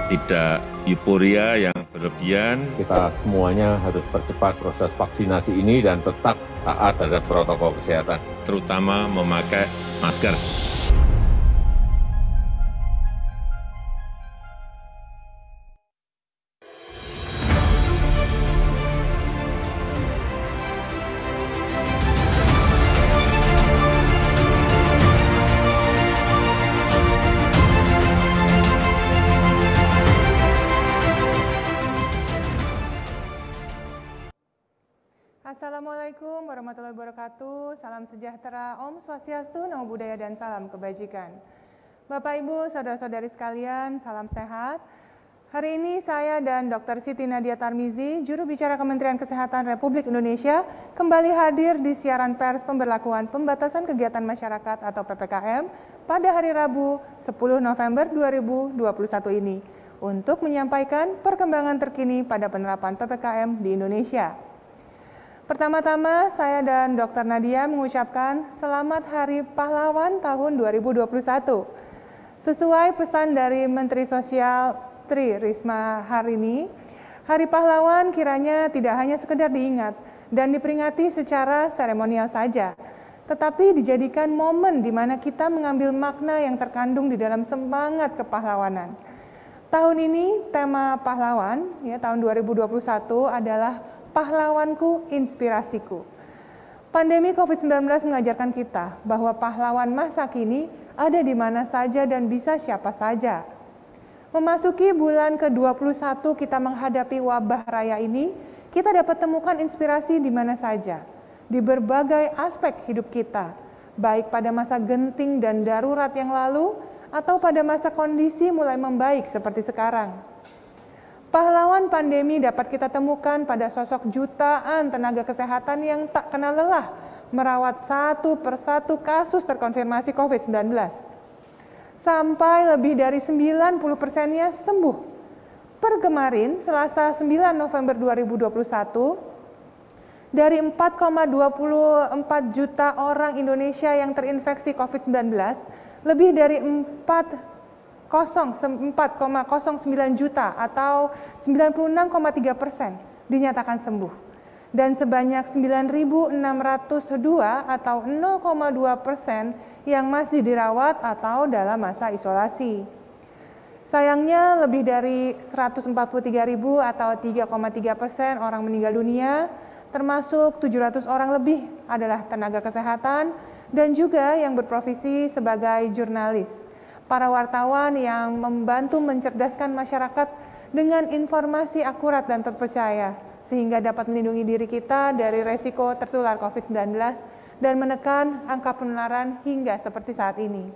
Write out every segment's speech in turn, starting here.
tidak euforia yang berlebihan. Kita semuanya harus percepat proses vaksinasi ini dan tetap taat terhadap protokol kesehatan. Terutama memakai masker. Assalamualaikum warahmatullahi wabarakatuh. Salam sejahtera, Om Swastiastu, Namo Buddhaya, dan salam kebajikan. Bapak, Ibu, saudara-saudari sekalian, salam sehat. Hari ini saya dan Dr. Siti Nadia Tarmizi, juru bicara Kementerian Kesehatan Republik Indonesia, kembali hadir di siaran pers pemberlakuan pembatasan kegiatan masyarakat atau PPKM pada hari Rabu 10 November 2021 ini untuk menyampaikan perkembangan terkini pada penerapan PPKM di Indonesia. Pertama-tama, saya dan Dr. Nadia mengucapkan Selamat Hari Pahlawan tahun 2021. Sesuai pesan dari Menteri Sosial Tri Risma hari ini, Hari Pahlawan kiranya tidak hanya sekedar diingat dan diperingati secara seremonial saja, tetapi dijadikan momen di mana kita mengambil makna yang terkandung di dalam semangat kepahlawanan. Tahun ini tema pahlawan tahun 2021 adalah Pahlawanku, Inspirasiku. Pandemi COVID-19 mengajarkan kita bahwa pahlawan masa kini ada di mana saja dan bisa siapa saja. Memasuki bulan ke-21 kita menghadapi wabah raya ini, kita dapat temukan inspirasi di mana saja, di berbagai aspek hidup kita, baik pada masa genting dan darurat yang lalu, atau pada masa kondisi mulai membaik seperti sekarang. Pahlawan pandemi dapat kita temukan pada sosok jutaan tenaga kesehatan yang tak kenal lelah merawat satu persatu kasus terkonfirmasi COVID-19. Sampai lebih dari 90%-nya sembuh. Per kemarin, Selasa 9 November 2021, dari 4,24 juta orang Indonesia yang terinfeksi COVID-19, lebih dari 4,09 juta atau 96,3% dinyatakan sembuh, dan sebanyak 9.602 atau 0,2% yang masih dirawat atau dalam masa isolasi. Sayangnya lebih dari 143.000 atau 3,3% orang meninggal dunia, termasuk 700 orang lebih adalah tenaga kesehatan dan juga yang berprofesi sebagai jurnalis. Para wartawan yang membantu mencerdaskan masyarakat dengan informasi akurat dan terpercaya, sehingga dapat melindungi diri kita dari resiko tertular COVID-19 dan menekan angka penularan hingga seperti saat ini.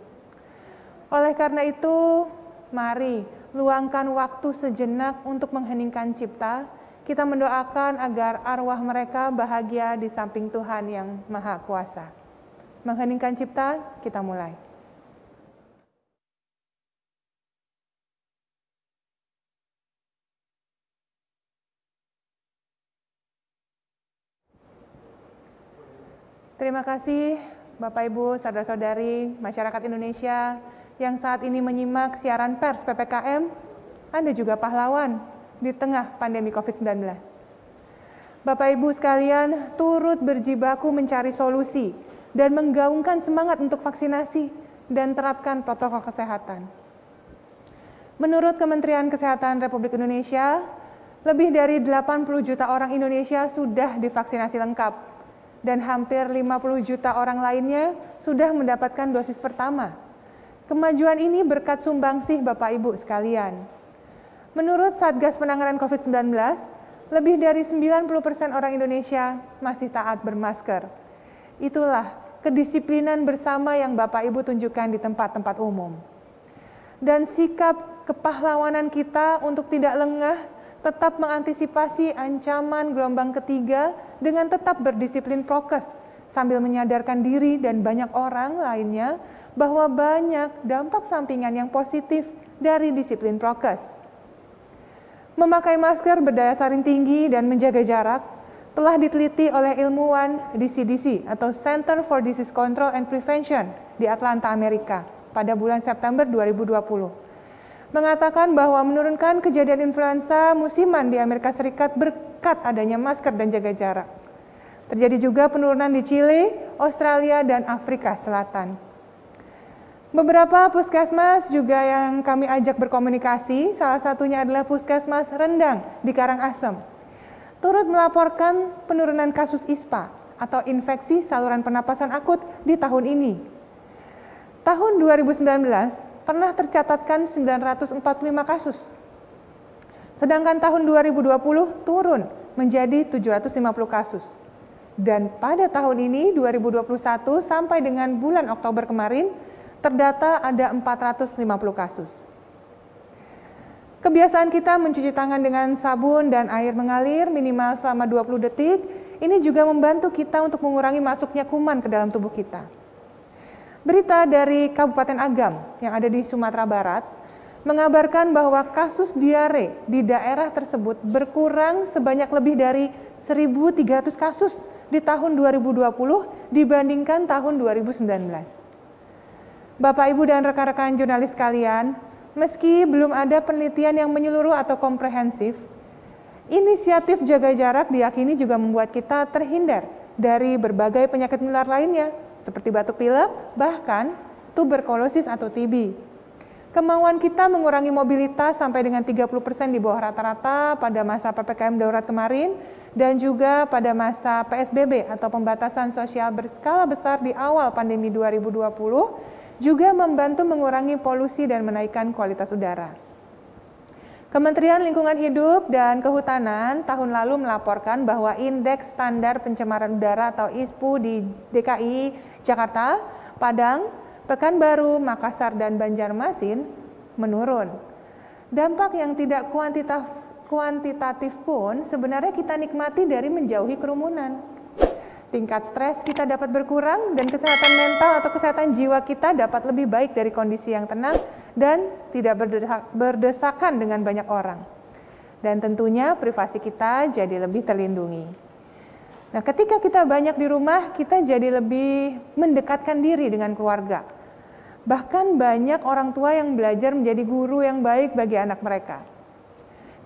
Oleh karena itu, mari luangkan waktu sejenak untuk mengheningkan cipta. Kita mendoakan agar arwah mereka bahagia di samping Tuhan yang Maha Kuasa. Mengheningkan cipta, kita mulai. Terima kasih Bapak Ibu, saudara-saudari, masyarakat Indonesia yang saat ini menyimak siaran pers PPKM. Anda juga pahlawan di tengah pandemi COVID-19. Bapak Ibu sekalian turut berjibaku mencari solusi dan menggaungkan semangat untuk vaksinasi dan terapkan protokol kesehatan. Menurut Kementerian Kesehatan Republik Indonesia, lebih dari 80 juta orang Indonesia sudah divaksinasi lengkap, dan hampir 50 juta orang lainnya sudah mendapatkan dosis pertama. Kemajuan ini berkat sumbangsih Bapak Ibu sekalian. Menurut Satgas Penanganan COVID-19, lebih dari 90% orang Indonesia masih taat bermasker. Itulah kedisiplinan bersama yang Bapak Ibu tunjukkan di tempat-tempat umum. Dan sikap kepahlawanan kita untuk tidak lengah tetap mengantisipasi ancaman gelombang ketiga dengan tetap berdisiplin prokes, sambil menyadarkan diri dan banyak orang lainnya bahwa banyak dampak sampingan yang positif dari disiplin prokes. Memakai masker berdaya saring tinggi dan menjaga jarak telah diteliti oleh ilmuwan di CDC atau Center for Disease Control and Prevention di Atlanta, Amerika pada bulan September 2020. mengatakan bahwa menurunkan kejadian influenza musiman di Amerika Serikat berkat adanya masker dan jaga jarak. Terjadi juga penurunan di Chile, Australia, dan Afrika Selatan. Beberapa puskesmas juga yang kami ajak berkomunikasi, salah satunya adalah Puskesmas Rendang di Karangasem, turut melaporkan penurunan kasus ISPA atau infeksi saluran pernapasan akut di tahun ini. Tahun 2019 pernah tercatatkan 945 kasus, sedangkan tahun 2020 turun menjadi 750 kasus. Dan pada tahun ini 2021 sampai dengan bulan Oktober kemarin terdata ada 450 kasus. Kebiasaan kita mencuci tangan dengan sabun dan air mengalir minimal selama 20 detik, ini juga membantu kita untuk mengurangi masuknya kuman ke dalam tubuh kita. Berita dari Kabupaten Agam yang ada di Sumatera Barat mengabarkan bahwa kasus diare di daerah tersebut berkurang sebanyak lebih dari 1.300 kasus di tahun 2020 dibandingkan tahun 2019. Bapak, Ibu, dan rekan-rekan jurnalis sekalian, meski belum ada penelitian yang menyeluruh atau komprehensif, inisiatif jaga jarak diyakini juga membuat kita terhindar dari berbagai penyakit menular lainnya, seperti batuk pilek, bahkan tuberkulosis atau TB. Kemauan kita mengurangi mobilitas sampai dengan 30% di bawah rata-rata pada masa PPKM darurat kemarin, dan juga pada masa PSBB atau pembatasan sosial berskala besar di awal pandemi 2020, juga membantu mengurangi polusi dan menaikkan kualitas udara. Kementerian Lingkungan Hidup dan Kehutanan tahun lalu melaporkan bahwa indeks standar pencemaran udara atau ISPU di DKI Jakarta, Padang, Pekanbaru, Makassar, dan Banjarmasin menurun. Dampak yang tidak kuantitatif pun sebenarnya kita nikmati dari menjauhi kerumunan. Tingkat stres kita dapat berkurang dan kesehatan mental atau kesehatan jiwa kita dapat lebih baik dari kondisi yang tenang dan tidak berdesakan dengan banyak orang. Dan tentunya privasi kita jadi lebih terlindungi. Nah, ketika kita banyak di rumah, kita jadi lebih mendekatkan diri dengan keluarga. Bahkan banyak orang tua yang belajar menjadi guru yang baik bagi anak mereka.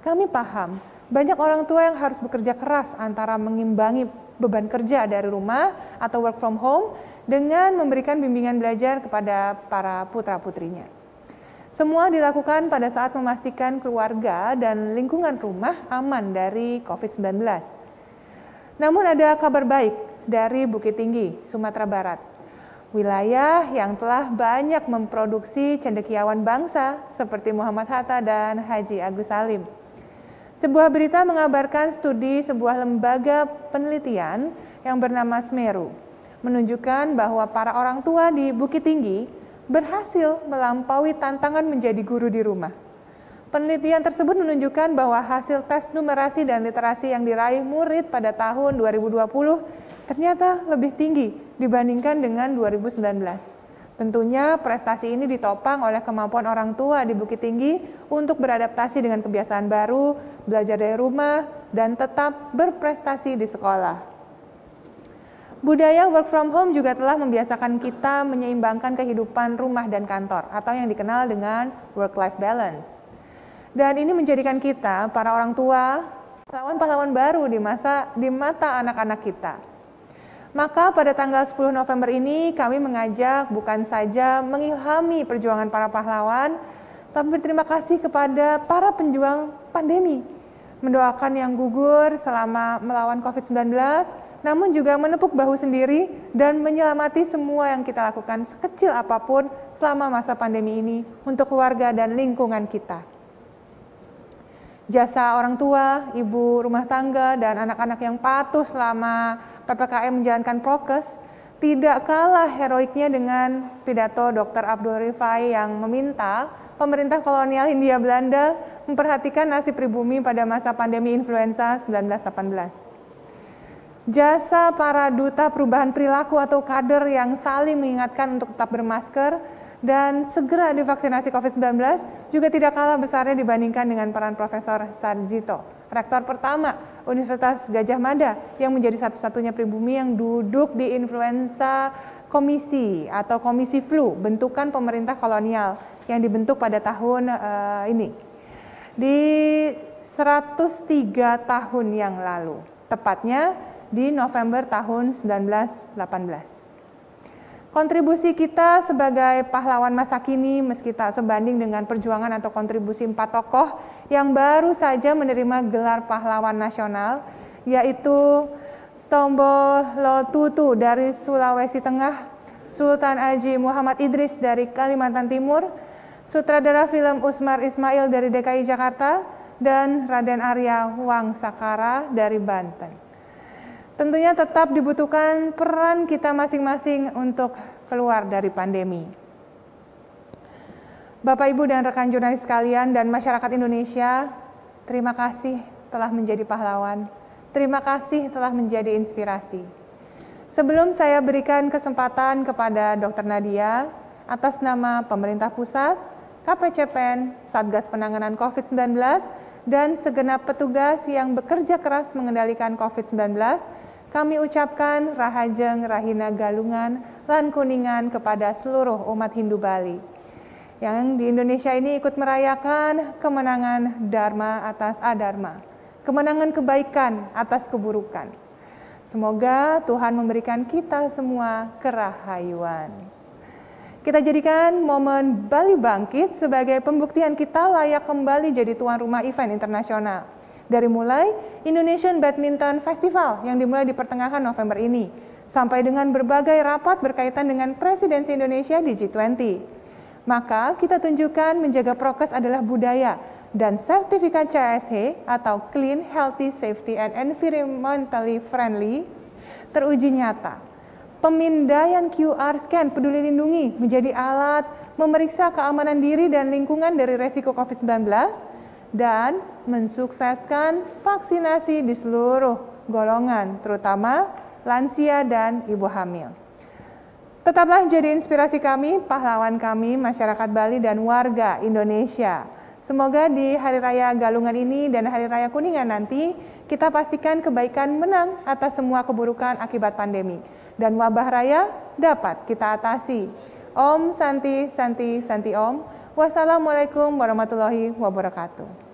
Kami paham, banyak orang tua yang harus bekerja keras antara mengimbangi beban kerja dari rumah atau work from home dengan memberikan bimbingan belajar kepada para putra-putrinya. Semua dilakukan pada saat memastikan keluarga dan lingkungan rumah aman dari COVID-19. Namun ada kabar baik dari Bukit Tinggi, Sumatera Barat. Wilayah yang telah banyak memproduksi cendekiawan bangsa seperti Muhammad Hatta dan Haji Agus Salim. Sebuah berita mengabarkan studi sebuah lembaga penelitian yang bernama Semeru menunjukkan bahwa para orang tua di Bukit Tinggi berhasil melampaui tantangan menjadi guru di rumah. Penelitian tersebut menunjukkan bahwa hasil tes numerasi dan literasi yang diraih murid pada tahun 2020 ternyata lebih tinggi dibandingkan dengan 2019. Tentunya prestasi ini ditopang oleh kemampuan orang tua di Bukit Tinggi untuk beradaptasi dengan kebiasaan baru, belajar dari rumah, dan tetap berprestasi di sekolah. Budaya work from home juga telah membiasakan kita menyeimbangkan kehidupan rumah dan kantor atau yang dikenal dengan work-life balance. Dan ini menjadikan kita, para orang tua, pahlawan-pahlawan baru di mata anak-anak kita. Maka pada tanggal 10 November ini kami mengajak bukan saja mengilhami perjuangan para pahlawan, tapi berterima kasih kepada para penjuang pandemi, mendoakan yang gugur selama melawan COVID-19, namun juga menepuk bahu sendiri dan menyelamati semua yang kita lakukan sekecil apapun selama masa pandemi ini untuk keluarga dan lingkungan kita. Jasa orang tua, ibu rumah tangga, dan anak-anak yang patuh selama PPKM menjalankan prokes tidak kalah heroiknya dengan pidato Dr. Abdul Rifai yang meminta pemerintah kolonial Hindia Belanda memperhatikan nasib pribumi pada masa pandemi influenza 1918. Jasa para duta perubahan perilaku atau kader yang saling mengingatkan untuk tetap bermasker dan segera divaksinasi COVID-19 juga tidak kalah besarnya dibandingkan dengan peran Profesor Sarjito, rektor pertama Universitas Gadjah Mada yang menjadi satu-satunya pribumi yang duduk di influenza komisi atau komisi flu bentukan pemerintah kolonial yang dibentuk pada tahun ini. Di 103 tahun yang lalu, tepatnya di November tahun 1918. Kontribusi kita sebagai pahlawan masa kini meski tak sebanding dengan perjuangan atau kontribusi 4 tokoh yang baru saja menerima gelar pahlawan nasional, yaitu Tombo Lotutu dari Sulawesi Tengah, Sultan Haji Muhammad Idris dari Kalimantan Timur, sutradara film Usmar Ismail dari DKI Jakarta, dan Raden Arya Wangsakara dari Banten. Tentunya tetap dibutuhkan peran kita masing-masing untuk keluar dari pandemi. Bapak, Ibu, dan rekan jurnalis sekalian dan masyarakat Indonesia, terima kasih telah menjadi pahlawan. Terima kasih telah menjadi inspirasi. Sebelum saya berikan kesempatan kepada Dr. Nadia, atas nama pemerintah pusat, KPCPEN, Satgas Penanganan COVID-19, dan segenap petugas yang bekerja keras mengendalikan COVID-19, kami ucapkan Rahajeng Rahina Galungan lan Kuningan kepada seluruh umat Hindu Bali yang di Indonesia ini ikut merayakan kemenangan Dharma atas Adharma, kemenangan kebaikan atas keburukan. Semoga Tuhan memberikan kita semua kerahayuan. Kita jadikan momen Bali Bangkit sebagai pembuktian kita layak kembali jadi tuan rumah event internasional. Dari mulai Indonesian Badminton Festival yang dimulai di pertengahan November ini, sampai dengan berbagai rapat berkaitan dengan presidensi Indonesia di G20. Maka kita tunjukkan menjaga prokes adalah budaya dan sertifikat CSH atau Clean, Healthy, Safety, and Environmentally Friendly teruji nyata. Pemindaian QR Scan Peduli Lindungi menjadi alat memeriksa keamanan diri dan lingkungan dari resiko COVID-19 dan mensukseskan vaksinasi di seluruh golongan, terutama lansia dan ibu hamil. Tetaplah jadi inspirasi kami, pahlawan kami, masyarakat Bali dan warga Indonesia. Semoga di Hari Raya Galungan ini dan Hari Raya Kuningan nanti, kita pastikan kebaikan menang atas semua keburukan akibat pandemi. Dan wabah raya dapat kita atasi. Om Santi Santi Santi Om. Wassalamualaikum warahmatullahi wabarakatuh.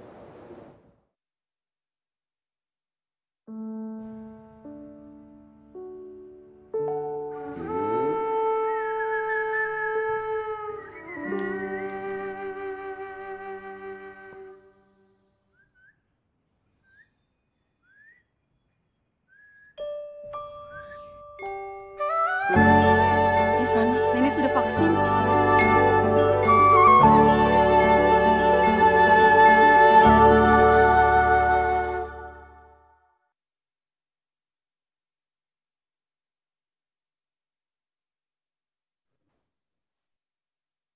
Di sana, nenek sudah vaksin.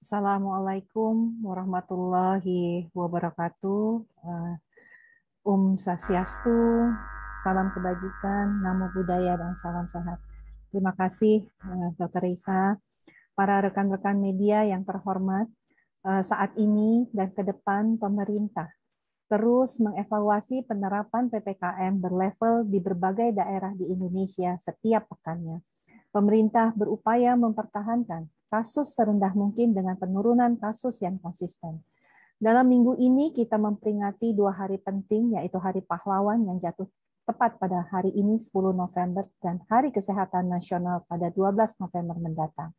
Assalamualaikum warahmatullahi wabarakatuh. Om Swastiastu, salam kebajikan, namo buddhaya, dan salam sehat. Terima kasih Dr. Risa, para rekan-rekan media yang terhormat. Saat ini dan ke depan pemerintah terus mengevaluasi penerapan PPKM berlevel di berbagai daerah di Indonesia setiap pekannya. Pemerintah berupaya mempertahankan kasus serendah mungkin dengan penurunan kasus yang konsisten. Dalam minggu ini kita memperingati 2 hari penting, yaitu Hari Pahlawan yang jatuh tepat pada hari ini 10 November dan Hari Kesehatan Nasional pada 12 November mendatang.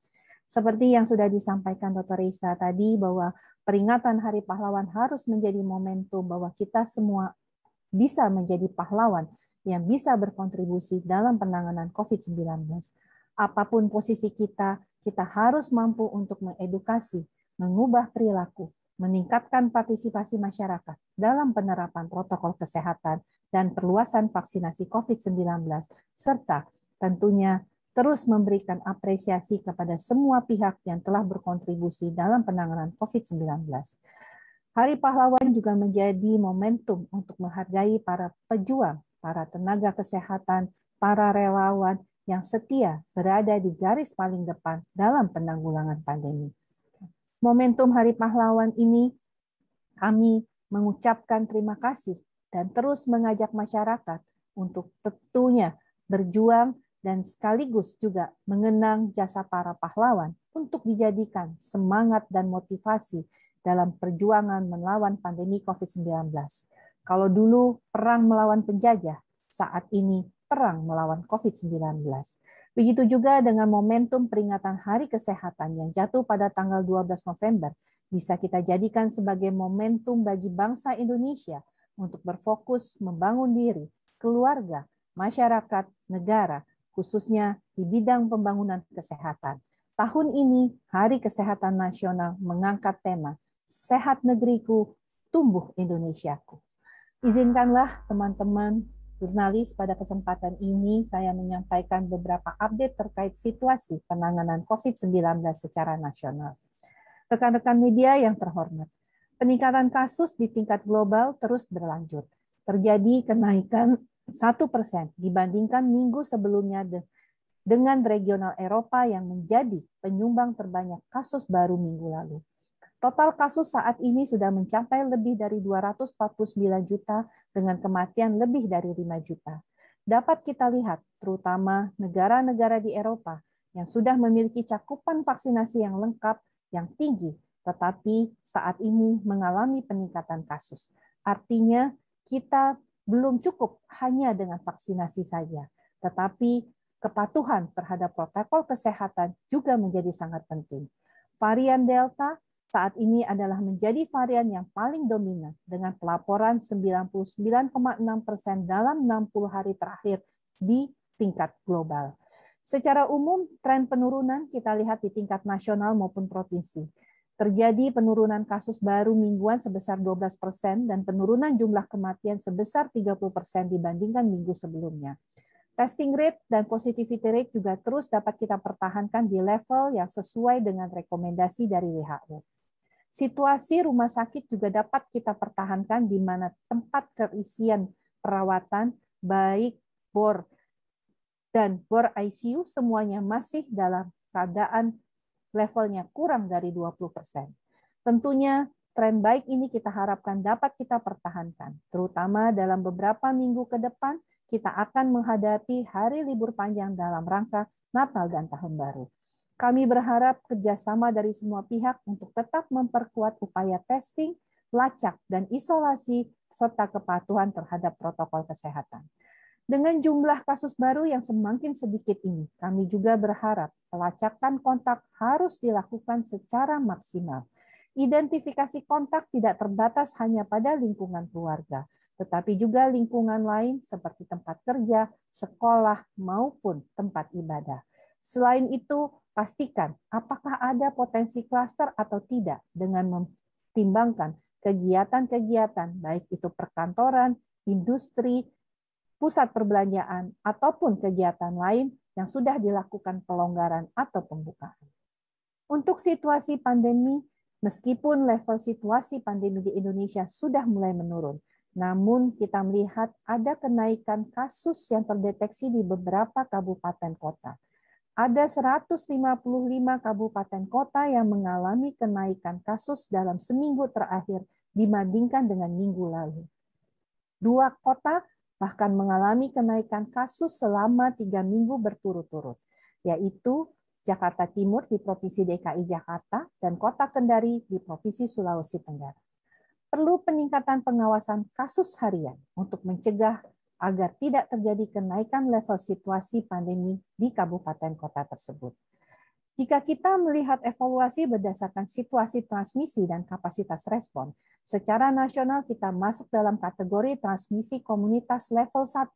Seperti yang sudah disampaikan Dr. Risa tadi, bahwa peringatan Hari Pahlawan harus menjadi momentum bahwa kita semua bisa menjadi pahlawan yang bisa berkontribusi dalam penanganan COVID-19. Apapun posisi kita, kita harus mampu untuk mengedukasi, mengubah perilaku, meningkatkan partisipasi masyarakat dalam penerapan protokol kesehatan dan perluasan vaksinasi COVID-19, serta tentunya terus memberikan apresiasi kepada semua pihak yang telah berkontribusi dalam penanganan COVID-19. Hari Pahlawan juga menjadi momentum untuk menghargai para pejuang, para tenaga kesehatan, para relawan yang setia berada di garis paling depan dalam penanggulangan pandemi. Momentum Hari Pahlawan ini kami mengucapkan terima kasih dan terus mengajak masyarakat untuk tentunya berjuang dan sekaligus juga mengenang jasa para pahlawan untuk dijadikan semangat dan motivasi dalam perjuangan melawan pandemi COVID-19. Kalau dulu perang melawan penjajah, saat ini perang melawan COVID-19. Begitu juga dengan momentum peringatan Hari Kesehatan yang jatuh pada tanggal 12 November, bisa kita jadikan sebagai momentum bagi bangsa Indonesia untuk berfokus membangun diri, keluarga, masyarakat, negara, khususnya di bidang pembangunan kesehatan. Tahun ini, Hari Kesehatan Nasional mengangkat tema, Sehat Negeriku, Tumbuh Indonesiaku. Izinkanlah teman-teman jurnalis pada kesempatan ini saya menyampaikan beberapa update terkait situasi penanganan COVID-19 secara nasional. Rekan-rekan media yang terhormat, peningkatan kasus di tingkat global terus berlanjut. Terjadi kenaikan 1% dibandingkan minggu sebelumnya dengan regional Eropa yang menjadi penyumbang terbanyak kasus baru minggu lalu. Total kasus saat ini sudah mencapai lebih dari 249 juta dengan kematian lebih dari 5 juta. Dapat kita lihat terutama negara-negara di Eropa yang sudah memiliki cakupan vaksinasi yang lengkap, yang tinggi, tetapi saat ini mengalami peningkatan kasus. Artinya kita belum cukup hanya dengan vaksinasi saja, tetapi kepatuhan terhadap protokol kesehatan juga menjadi sangat penting. Varian Delta saat ini adalah menjadi varian yang paling dominan dengan pelaporan 99,6% dalam 60 hari terakhir di tingkat global. Secara umum, tren penurunan kita lihat di tingkat nasional maupun provinsi. Terjadi penurunan kasus baru mingguan sebesar 12% dan penurunan jumlah kematian sebesar 30% dibandingkan minggu sebelumnya. Testing rate dan positivity rate juga terus dapat kita pertahankan di level yang sesuai dengan rekomendasi dari WHO. Situasi rumah sakit juga dapat kita pertahankan di mana tempat keisian perawatan baik BOR dan BOR ICU semuanya masih dalam keadaan levelnya kurang dari 20%. Tentunya tren baik ini kita harapkan dapat kita pertahankan, terutama dalam beberapa minggu ke depan kita akan menghadapi hari libur panjang dalam rangka Natal dan Tahun Baru. Kami berharap kerjasama dari semua pihak untuk tetap memperkuat upaya testing, lacak, dan isolasi, serta kepatuhan terhadap protokol kesehatan. Dengan jumlah kasus baru yang semakin sedikit ini, kami juga berharap pelacakan kontak harus dilakukan secara maksimal. Identifikasi kontak tidak terbatas hanya pada lingkungan keluarga, tetapi juga lingkungan lain seperti tempat kerja, sekolah, maupun tempat ibadah. Selain itu, pastikan apakah ada potensi klaster atau tidak dengan mempertimbangkan kegiatan-kegiatan, baik itu perkantoran, industri, pusat perbelanjaan, ataupun kegiatan lain yang sudah dilakukan pelonggaran atau pembukaan. Untuk situasi pandemi, meskipun level situasi pandemi di Indonesia sudah mulai menurun, namun kita melihat ada kenaikan kasus yang terdeteksi di beberapa kabupaten kota. Ada 155 kabupaten kota yang mengalami kenaikan kasus dalam seminggu terakhir dibandingkan dengan minggu lalu. 2 kota bahkan mengalami kenaikan kasus selama 3 minggu berturut-turut, yaitu Jakarta Timur di Provinsi DKI Jakarta dan Kota Kendari di Provinsi Sulawesi Tenggara. Perlu peningkatan pengawasan kasus harian untuk mencegah agar tidak terjadi kenaikan level situasi pandemi di kabupaten kota tersebut. Jika kita melihat evaluasi berdasarkan situasi transmisi dan kapasitas respon, secara nasional kita masuk dalam kategori transmisi komunitas level 1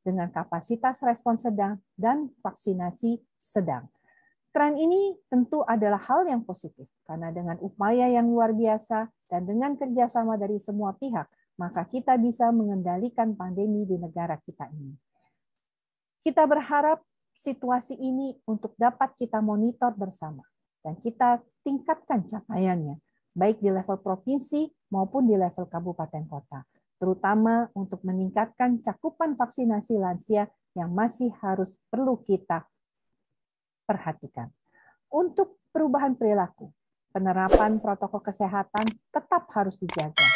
dengan kapasitas respon sedang dan vaksinasi sedang. Tren ini tentu adalah hal yang positif, karena dengan upaya yang luar biasa dan dengan kerjasama dari semua pihak, maka kita bisa mengendalikan pandemi di negara kita ini. Kita berharap situasi ini untuk dapat kita monitor bersama, dan kita tingkatkan capaiannya, baik di level provinsi maupun di level kabupaten kota, terutama untuk meningkatkan cakupan vaksinasi lansia yang masih harus perlu kita perhatikan. Untuk perubahan perilaku, penerapan protokol kesehatan tetap harus dijaga,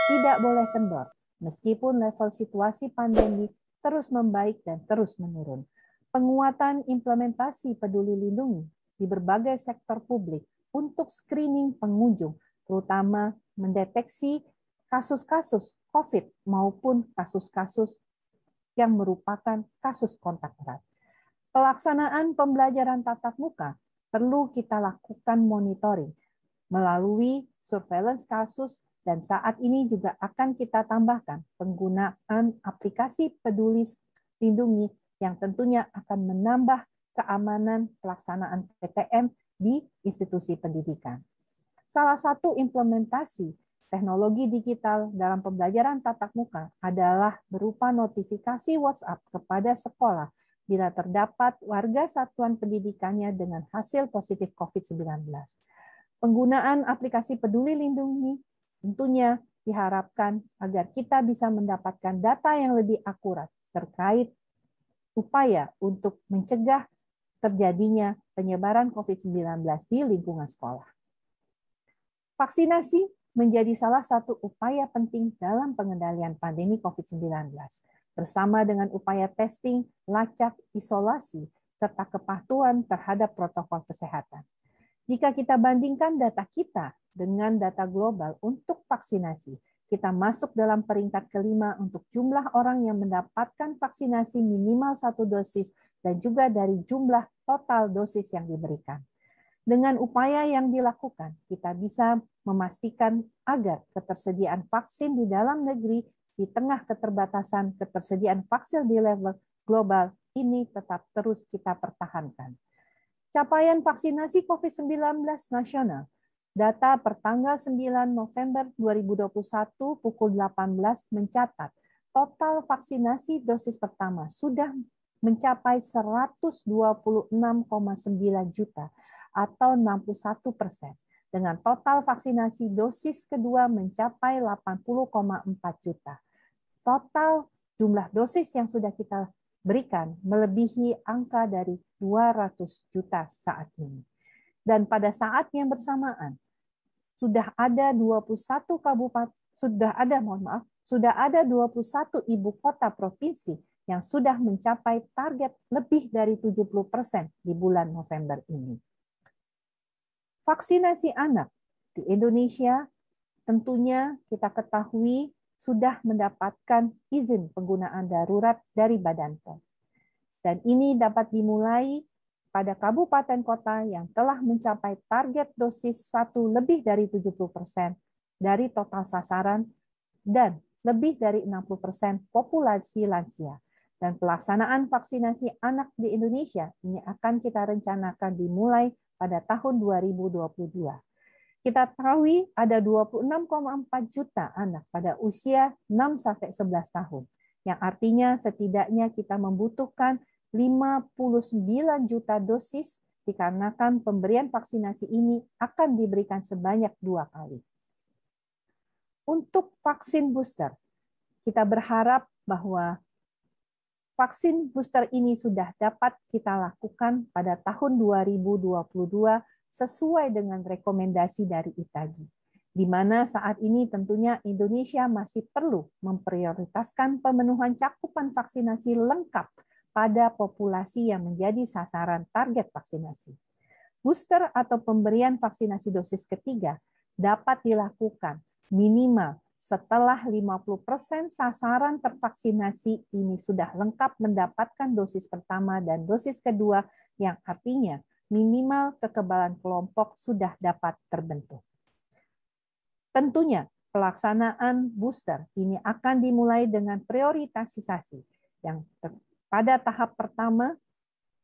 tidak boleh kendor, meskipun level situasi pandemi terus membaik dan terus menurun. Penguatan implementasi Peduli Lindungi di berbagai sektor publik untuk screening pengunjung, terutama mendeteksi kasus-kasus COVID maupun kasus-kasus yang merupakan kasus kontak erat. Pelaksanaan pembelajaran tatap muka perlu kita lakukan monitoring melalui surveillance kasus, dan saat ini juga akan kita tambahkan penggunaan aplikasi Peduli Lindungi yang tentunya akan menambah keamanan pelaksanaan PTM di institusi pendidikan. Salah satu implementasi teknologi digital dalam pembelajaran tatap muka adalah berupa notifikasi WhatsApp kepada sekolah bila terdapat warga satuan pendidikannya dengan hasil positif COVID-19. Penggunaan aplikasi Peduli Lindungi tentunya diharapkan agar kita bisa mendapatkan data yang lebih akurat terkait upaya untuk mencegah terjadinya penyebaran COVID-19 di lingkungan sekolah. Vaksinasi menjadi salah satu upaya penting dalam pengendalian pandemi COVID-19, bersama dengan upaya testing, lacak, isolasi, serta kepatuhan terhadap protokol kesehatan. Jika kita bandingkan data kita dengan data global untuk vaksinasi, kita masuk dalam peringkat kelima untuk jumlah orang yang mendapatkan vaksinasi minimal 1 dosis dan juga dari jumlah total dosis yang diberikan. Dengan upaya yang dilakukan, kita bisa memastikan agar ketersediaan vaksin di dalam negeri di tengah keterbatasan ketersediaan vaksin di level global ini tetap terus kita pertahankan. Capaian vaksinasi COVID-19 nasional. Data per tanggal 9 November 2021 pukul 18 mencatat total vaksinasi dosis pertama sudah mencapai 126,9 juta atau 61%. Dengan total vaksinasi dosis kedua mencapai 80,4 juta. Total jumlah dosis yang sudah kita berikan melebihi angka dari 200 juta saat ini. Dan pada saat yang bersamaan sudah ada 21 ibu kota provinsi yang sudah mencapai target lebih dari 70% di bulan November ini. Vaksinasi anak di Indonesia tentunya kita ketahui sudah mendapatkan izin penggunaan darurat dari Badan POM. Dan ini dapat dimulai pada kabupaten kota yang telah mencapai target dosis 1 lebih dari 70% dari total sasaran dan lebih dari 60% populasi lansia. Dan pelaksanaan vaksinasi anak di Indonesia ini akan kita rencanakan dimulai pada tahun 2022. Kita ketahui ada 26,4 juta anak pada usia 6-11 tahun, yang artinya setidaknya kita membutuhkan 59 juta dosis dikarenakan pemberian vaksinasi ini akan diberikan sebanyak 2 kali. Untuk vaksin booster, kita berharap bahwa vaksin booster ini sudah dapat kita lakukan pada tahun 2022 sesuai dengan rekomendasi dari ITAGI, di mana saat ini tentunya Indonesia masih perlu memprioritaskan pemenuhan cakupan vaksinasi lengkap pada populasi yang menjadi sasaran target vaksinasi. Booster atau pemberian vaksinasi dosis ketiga dapat dilakukan minimal setelah 50% sasaran tervaksinasi ini sudah lengkap mendapatkan dosis pertama dan dosis kedua, yang artinya minimal kekebalan kelompok sudah dapat terbentuk. Tentunya pelaksanaan booster ini akan dimulai dengan prioritasisasi yang pada tahap pertama,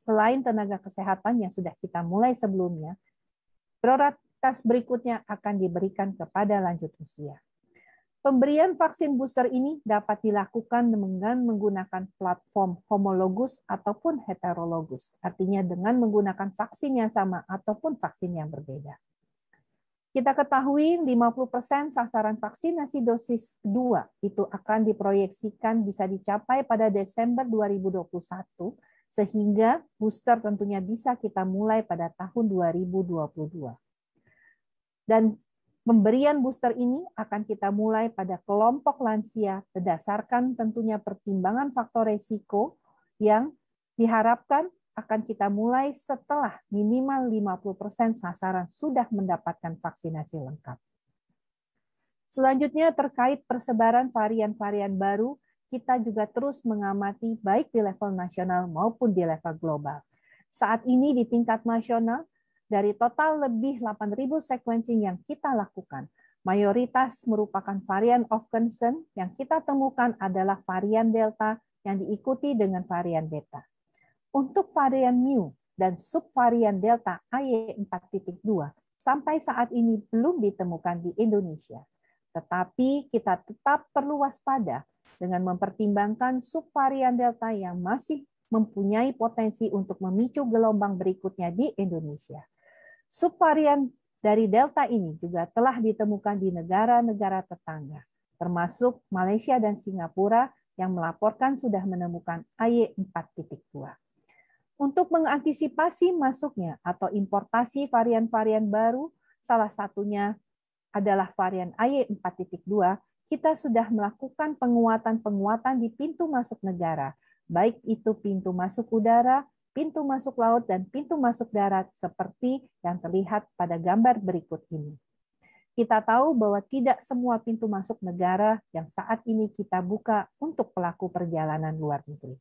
selain tenaga kesehatan yang sudah kita mulai sebelumnya, prioritas berikutnya akan diberikan kepada lanjut usia. Pemberian vaksin booster ini dapat dilakukan dengan menggunakan platform homologus ataupun heterologus, artinya dengan menggunakan vaksin yang sama ataupun vaksin yang berbeda. Kita ketahui 50% sasaran vaksinasi dosis kedua itu akan diproyeksikan bisa dicapai pada Desember 2021, sehingga booster tentunya bisa kita mulai pada tahun 2022. Dan pemberian booster ini akan kita mulai pada kelompok lansia berdasarkan tentunya pertimbangan faktor resiko yang diharapkan akan kita mulai setelah minimal 50% sasaran sudah mendapatkan vaksinasi lengkap. Selanjutnya terkait persebaran varian-varian baru, kita juga terus mengamati baik di level nasional maupun di level global. Saat ini di tingkat nasional, dari total lebih 8.000 sequencing yang kita lakukan, mayoritas merupakan varian of concern yang kita temukan adalah varian Delta yang diikuti dengan varian Beta. Untuk varian Mu dan subvarian Delta AY4.2 sampai saat ini belum ditemukan di Indonesia. Tetapi kita tetap perlu waspada dengan mempertimbangkan subvarian Delta yang masih mempunyai potensi untuk memicu gelombang berikutnya di Indonesia. Subvarian dari Delta ini juga telah ditemukan di negara-negara tetangga, termasuk Malaysia dan Singapura yang melaporkan sudah menemukan AY4.2. Untuk mengantisipasi masuknya atau importasi varian-varian baru, salah satunya adalah varian AY4.2, kita sudah melakukan penguatan-penguatan di pintu masuk negara, baik itu pintu masuk udara, pintu masuk laut, dan pintu masuk darat seperti yang terlihat pada gambar berikut ini. Kita tahu bahwa tidak semua pintu masuk negara yang saat ini kita buka untuk pelaku perjalanan luar negeri.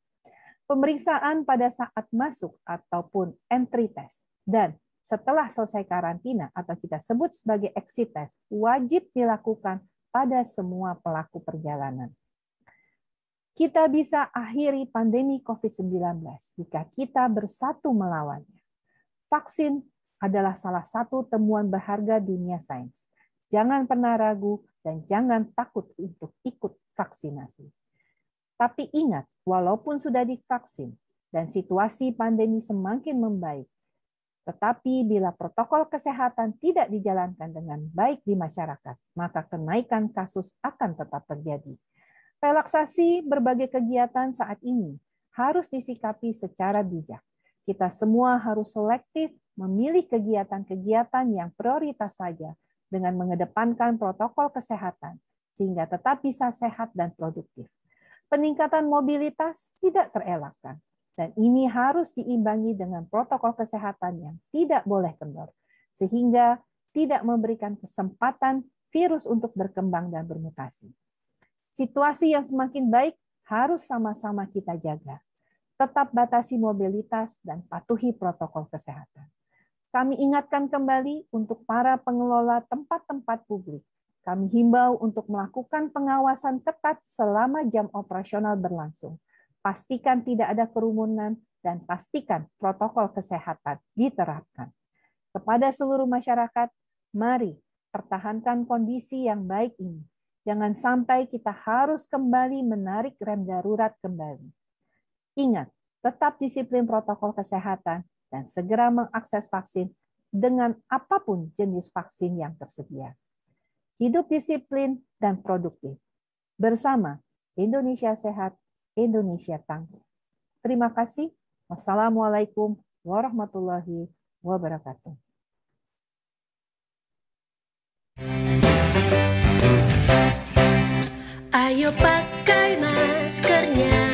Pemeriksaan pada saat masuk ataupun entry test dan setelah selesai karantina atau kita sebut sebagai exit test wajib dilakukan pada semua pelaku perjalanan. Kita bisa akhiri pandemi COVID-19 jika kita bersatu melawannya. Vaksin adalah salah satu temuan berharga dunia sains. Jangan pernah ragu dan jangan takut untuk ikut vaksinasi. Tapi ingat, walaupun sudah divaksin dan situasi pandemi semakin membaik, tetapi bila protokol kesehatan tidak dijalankan dengan baik di masyarakat, maka kenaikan kasus akan tetap terjadi. Relaksasi berbagai kegiatan saat ini harus disikapi secara bijak. Kita semua harus selektif memilih kegiatan-kegiatan yang prioritas saja dengan mengedepankan protokol kesehatan, sehingga tetap bisa sehat dan produktif. Peningkatan mobilitas tidak terelakkan, dan ini harus diimbangi dengan protokol kesehatan yang tidak boleh kendor, sehingga tidak memberikan kesempatan virus untuk berkembang dan bermutasi. Situasi yang semakin baik harus sama-sama kita jaga. Tetap batasi mobilitas dan patuhi protokol kesehatan. Kami ingatkan kembali untuk para pengelola tempat-tempat publik. Kami himbau untuk melakukan pengawasan ketat selama jam operasional berlangsung. Pastikan tidak ada kerumunan dan pastikan protokol kesehatan diterapkan. Kepada seluruh masyarakat, mari pertahankan kondisi yang baik ini. Jangan sampai kita harus kembali menarik rem darurat kembali. Ingat, tetap disiplin protokol kesehatan dan segera mengakses vaksin dengan apapun jenis vaksin yang tersedia. Hidup disiplin dan produktif. Bersama Indonesia Sehat, Indonesia Tangguh. Terima kasih. Wassalamualaikum warahmatullahi wabarakatuh. Ayo pakai maskernya.